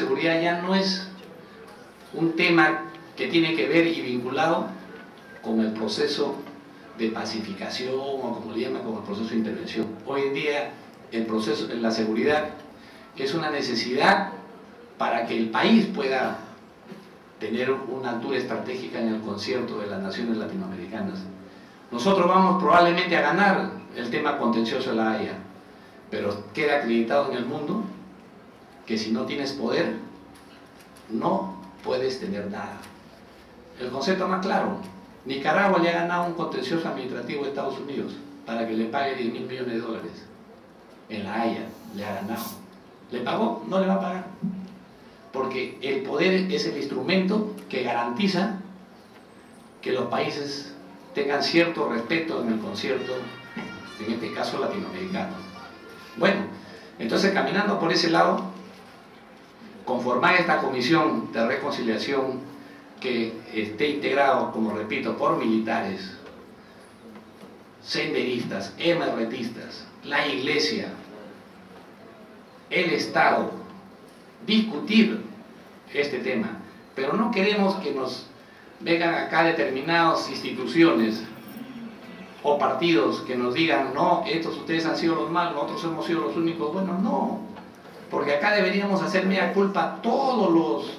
seguridad ya no es un tema que tiene que ver y vinculado con el proceso de pacificación o como le llaman, con el proceso de intervención. Hoy en día el proceso, la seguridad es una necesidad para que el país pueda tener una altura estratégica en el concierto de las naciones latinoamericanas. Nosotros vamos probablemente a ganar el tema contencioso de la Haya, pero queda acreditado en el mundo que si no tienes poder, no puedes tener nada. El concepto más claro: Nicaragua le ha ganado un contencioso administrativo a Estados Unidos para que le pague $10.000 millones. En la Haya le ha ganado. ¿Le pagó? No le va a pagar. Porque el poder es el instrumento que garantiza que los países tengan cierto respeto en el concierto, en este caso latinoamericano. Bueno, entonces caminando por ese lado, conformar esta comisión de reconciliación que esté integrado, como repito, por militares, senderistas, emergentistas, la iglesia, el Estado, discutir este tema, pero no queremos que nos vengan acá determinadas instituciones o partidos que nos digan: no, estos ustedes han sido los malos, nosotros hemos sido los únicos buenos. No, porque acá deberíamos hacer mea culpa todos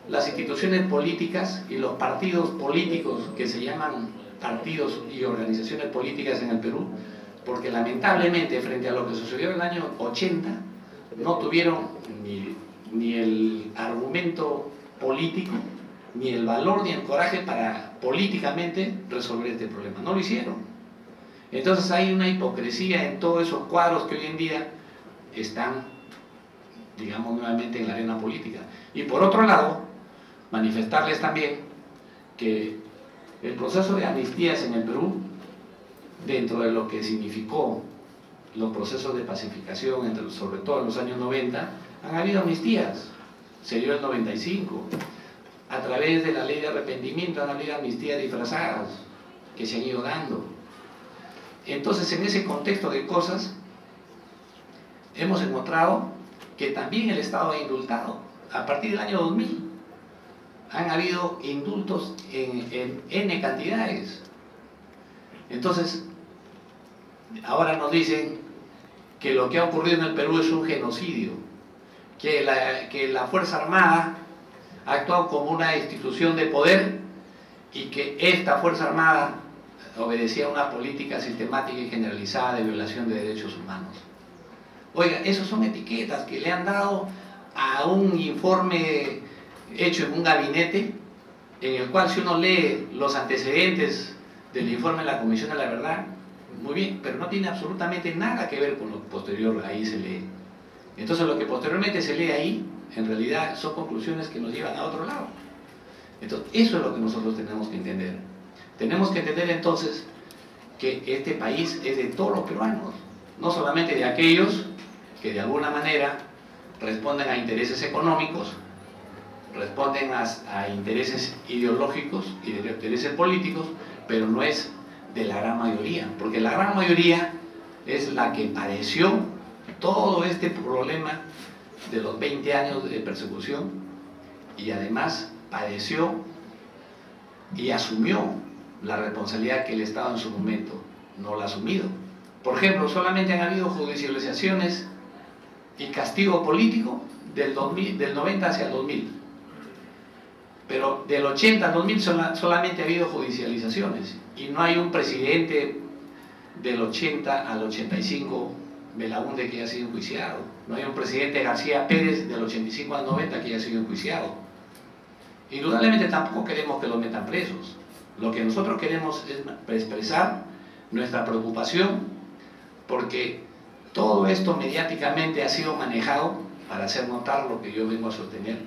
las instituciones políticas y los partidos políticos que se llaman partidos y organizaciones políticas en el Perú, porque lamentablemente frente a lo que sucedió en el año 80 no tuvieron ni el argumento político, ni el valor, ni el coraje para políticamente resolver este problema. No lo hicieron. Entonces hay una hipocresía en todos esos cuadros que hoy en día están, digamos, nuevamente en la arena política. Y por otro lado, manifestarles también que el proceso de amnistías en el Perú, dentro de lo que significó los procesos de pacificación, sobre todo en los años 90, han habido amnistías. Se dio el 95. A través de la ley de arrepentimiento han habido amnistías disfrazadas que se han ido dando. Entonces, en ese contexto de cosas, hemos encontrado que también el Estado ha indultado. A partir del año 2000 han habido indultos en N cantidades. Entonces, ahora nos dicen que lo que ha ocurrido en el Perú es un genocidio, que la Fuerza Armada ha actuado como una institución de poder y que esta Fuerza Armada obedecía a una política sistemática y generalizada de violación de derechos humanos. Oiga, esos son etiquetas que le han dado a un informe hecho en un gabinete, en el cual, si uno lee los antecedentes del informe de la Comisión de la Verdad, muy bien, pero no tiene absolutamente nada que ver con lo que posterior ahí se lee. Entonces lo que posteriormente se lee ahí, en realidad son conclusiones que nos llevan a otro lado. Entonces eso es lo que nosotros tenemos que entender. Tenemos que entender entonces que este país es de todos los peruanos, no solamente de aquellos que de alguna manera responden a intereses económicos, responden a intereses ideológicos y de intereses políticos, pero no es de la gran mayoría, porque la gran mayoría es la que padeció todo este problema de los 20 años de persecución y además padeció y asumió la responsabilidad que el Estado en su momento no la ha asumido. Por ejemplo, solamente han habido judicializaciones y castigo político del 90 hacia el 2000. Pero del 80 al 2000 solamente ha habido judicializaciones y no hay un presidente del 80 al 85, Belaúnde, que haya sido enjuiciado. No hay un presidente García Pérez del 85 al 90 que haya sido enjuiciado. Indudablemente tampoco queremos que los metan presos. Lo que nosotros queremos es expresar nuestra preocupación porque todo esto mediáticamente ha sido manejado para hacer notar lo que yo vengo a sostener,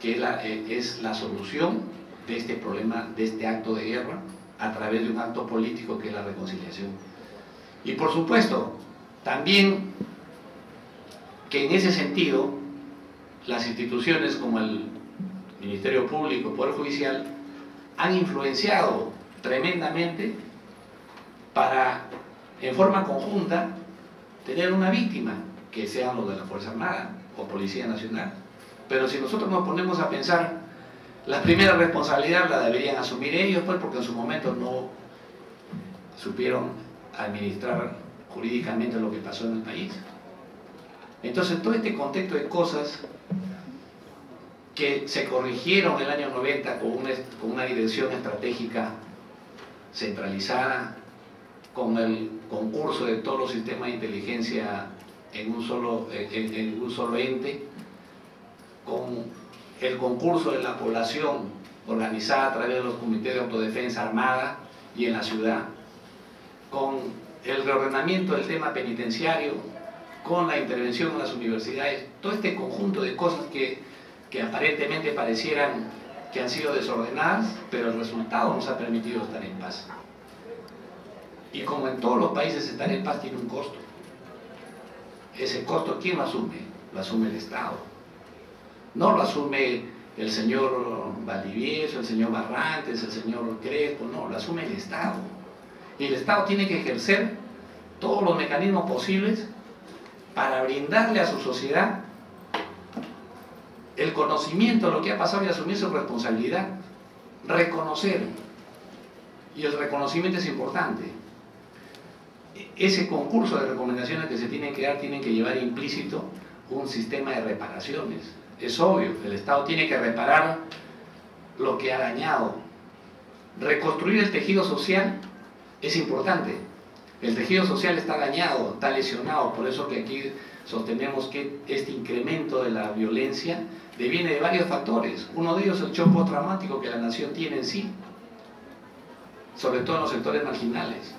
que es la solución de este problema, de este acto de guerra, a través de un acto político que es la reconciliación. Y por supuesto, también que en ese sentido, las instituciones como el Ministerio Público, Poder Judicial, han influenciado tremendamente para, en forma conjunta, tener una víctima, que sean los de la Fuerza Armada. o Policía Nacional. Pero si nosotros nos ponemos a pensar, la primera responsabilidad la deberían asumir ellos, pues, porque en su momento no supieron administrar jurídicamente lo que pasó en el país. Entonces, todo este contexto de cosas que se corrigieron en el año 90 con una dirección estratégica centralizada, con el concurso de todos los sistemas de inteligencia en un solo ente, con el concurso de la población organizada a través de los comités de autodefensa armada y en la ciudad, con el reordenamiento del tema penitenciario, con la intervención en las universidades, todo este conjunto de cosas que aparentemente parecieran que han sido desordenadas, pero el resultado nos ha permitido estar en paz. Y como en todos los países, estar en paz tiene un costo. Ese costo, ¿quién lo asume? Lo asume el Estado. No lo asume el señor Valdivieso, el señor Barrantes, el señor Crespo, no, lo asume el Estado. Y el Estado tiene que ejercer todos los mecanismos posibles para brindarle a su sociedad el conocimiento de lo que ha pasado y asumir su responsabilidad. Reconocer. Y el reconocimiento es importante. Ese concurso de recomendaciones que se tienen que dar tienen que llevar implícito un sistema de reparaciones. Es obvio, el Estado tiene que reparar lo que ha dañado. Reconstruir el tejido social es importante. El tejido social está dañado, está lesionado, por eso que aquí sostenemos que este incremento de la violencia deviene de varios factores. Uno de ellos es el shock postraumático que la nación tiene en sí, sobre todo en los sectores marginales.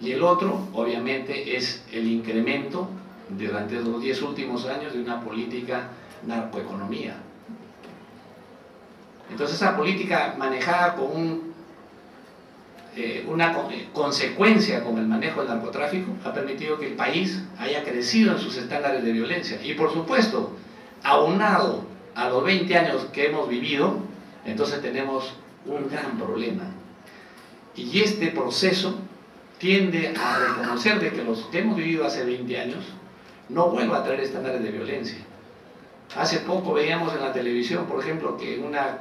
Y el otro, obviamente, es el incremento durante los 10 últimos años de una política narcoeconomía. Entonces, esa política manejada con una consecuencia con el manejo del narcotráfico ha permitido que el país haya crecido en sus estándares de violencia. Y por supuesto, aunado a los 20 años que hemos vivido, entonces tenemos un gran problema. Y este proceso tiende a reconocer de que los que hemos vivido hace 20 años no vuelva a traer estándares de violencia. Hace poco veíamos en la televisión, por ejemplo, que en una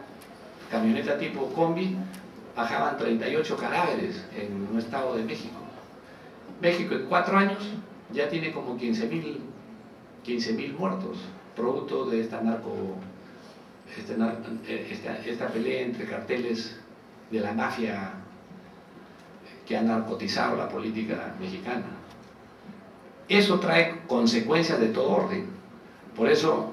camioneta tipo combi bajaban 38 cadáveres en un estado de México. México en 4 años ya tiene como 15.000 muertos, producto de esta pelea entre carteles de la mafia que han narcotizado la política mexicana. Eso trae consecuencias de todo orden. Por eso,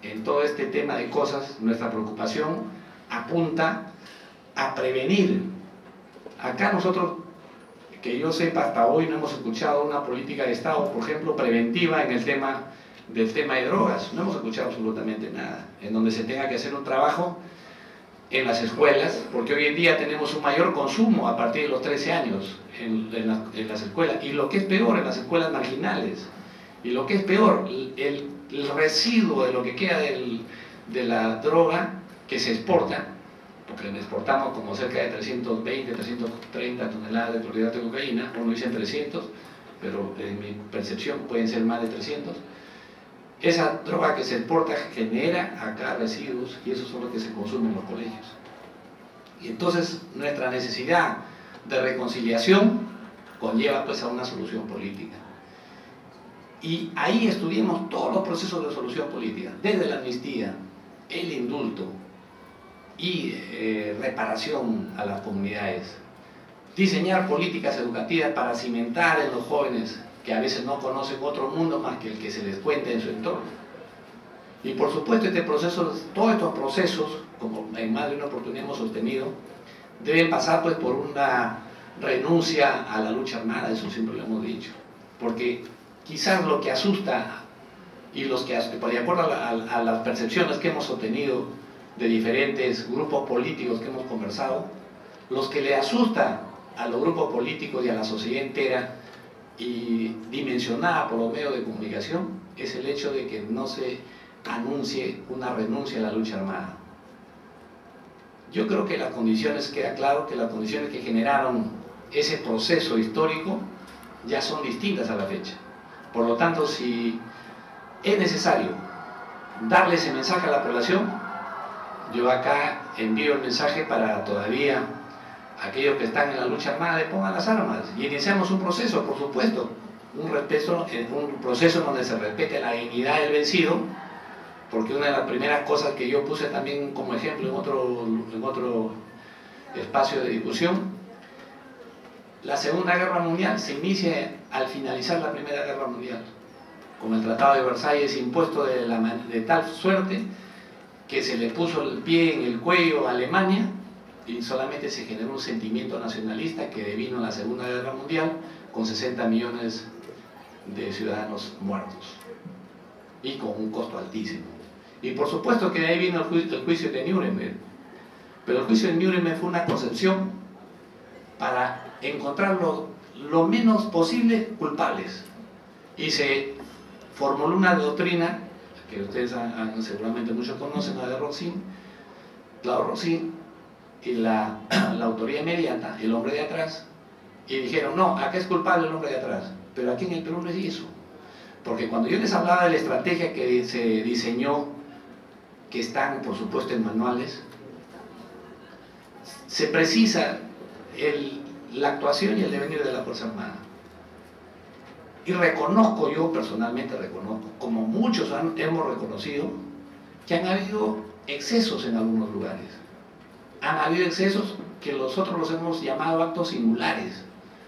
en todo este tema de cosas, nuestra preocupación apunta a prevenir. Acá nosotros, que yo sepa, hasta hoy no hemos escuchado una política de Estado, por ejemplo, preventiva en el tema de drogas. No hemos escuchado absolutamente nada, en donde se tenga que hacer un trabajo en las escuelas, porque hoy en día tenemos un mayor consumo a partir de los 13 años en las escuelas, y lo que es peor, en las escuelas marginales, y lo que es peor, el residuo de lo que queda de la droga que se exporta, porque exportamos como cerca de 320, 330 toneladas de clorhidrato de cocaína, uno dice 300, pero en mi percepción pueden ser más de 300. Esa droga que se exporta genera acá residuos y esos son los que se consumen en los colegios. Y entonces nuestra necesidad de reconciliación conlleva pues a una solución política. Y ahí estudiamos todos los procesos de solución política, desde la amnistía, el indulto y reparación a las comunidades. Diseñar políticas educativas para cimentar en los jóvenes que a veces no conocen otro mundo más que el que se les cuenta en su entorno. Y por supuesto todos estos procesos, como en más de una oportunidad hemos sostenido, deben pasar pues por una renuncia a la lucha armada, eso siempre lo hemos dicho, porque quizás lo que asusta y los que, de acuerdo a las percepciones que hemos obtenido de diferentes grupos políticos que hemos conversado, los que le asusta a los grupos políticos y a la sociedad entera y dimensionada por los medios de comunicación es el hecho de que no se anuncie una renuncia a la lucha armada. Yo creo que las condiciones, queda claro que las condiciones que generaron ese proceso histórico ya son distintas a la fecha. Por lo tanto, si es necesario darle ese mensaje a la población. Yo acá envío el mensaje para todavía aquellos que están en la lucha armada de pongan las armas y iniciamos un proceso, por supuesto, un proceso donde se respete la dignidad del vencido, porque una de las primeras cosas que yo puse también como ejemplo en otro espacio de discusión, la Segunda Guerra Mundial se inicia al finalizar la Primera Guerra Mundial, con el Tratado de Versalles impuesto de tal suerte que se le puso el pie en el cuello a Alemania y solamente se generó un sentimiento nacionalista que devino en la Segunda Guerra Mundial con 60 millones de ciudadanos muertos y con un costo altísimo. Y por supuesto que de ahí vino el juicio de Nuremberg, pero el juicio de Nuremberg fue una concepción para encontrar lo menos posible culpables, y se formuló una doctrina que ustedes seguramente muchos conocen, la de Rosin, Claude Rosin, y la autoría inmediata, el hombre de atrás, y dijeron, no, acá es culpable el hombre de atrás, pero aquí en el Perú no es eso, porque cuando yo les hablaba de la estrategia que se diseñó, que están por supuesto en manuales, se precisa la actuación y el devenir de la Fuerza Armada. Y reconozco, yo personalmente reconozco, como muchos hemos reconocido, que han habido excesos en algunos lugares. Han habido excesos que nosotros los hemos llamado actos singulares.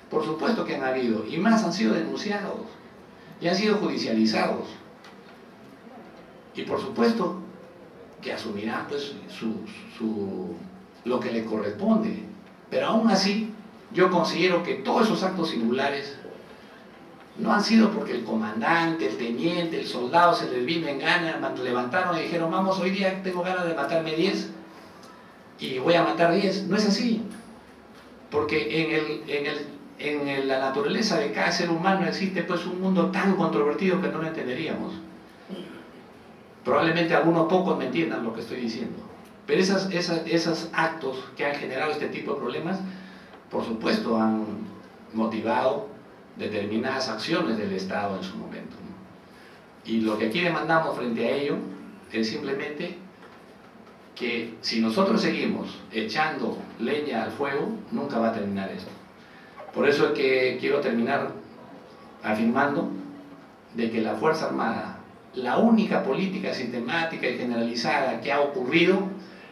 Por supuesto que han habido, y más han sido denunciados, y han sido judicializados. Y por supuesto que asumirán pues lo que le corresponde. Pero aún así, yo considero que todos esos actos singulares no han sido porque el comandante, el teniente, el soldado se les vino en gana, levantaron y dijeron, vamos, hoy día tengo ganas de matarme 10 y voy a matar 10. No es así, porque en la naturaleza de cada ser humano existe pues un mundo tan controvertido que no lo entenderíamos. Probablemente algunos pocos me entiendan lo que estoy diciendo, pero esos actos que han generado este tipo de problemas, por supuesto, han motivado determinadas acciones del Estado en su momento, ¿no? Y lo que aquí demandamos frente a ello es simplemente que si nosotros seguimos echando leña al fuego, nunca va a terminar esto. Por eso es que quiero terminar afirmando de que la Fuerza Armada, la única política sistemática y generalizada que ha ocurrido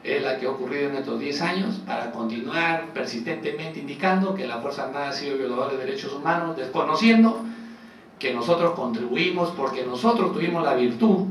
es la que ha ocurrido en estos 10 años, para continuar persistentemente indicando que la Fuerza Armada ha sido violadora de derechos humanos, desconociendo que nosotros contribuimos porque nosotros tuvimos la virtud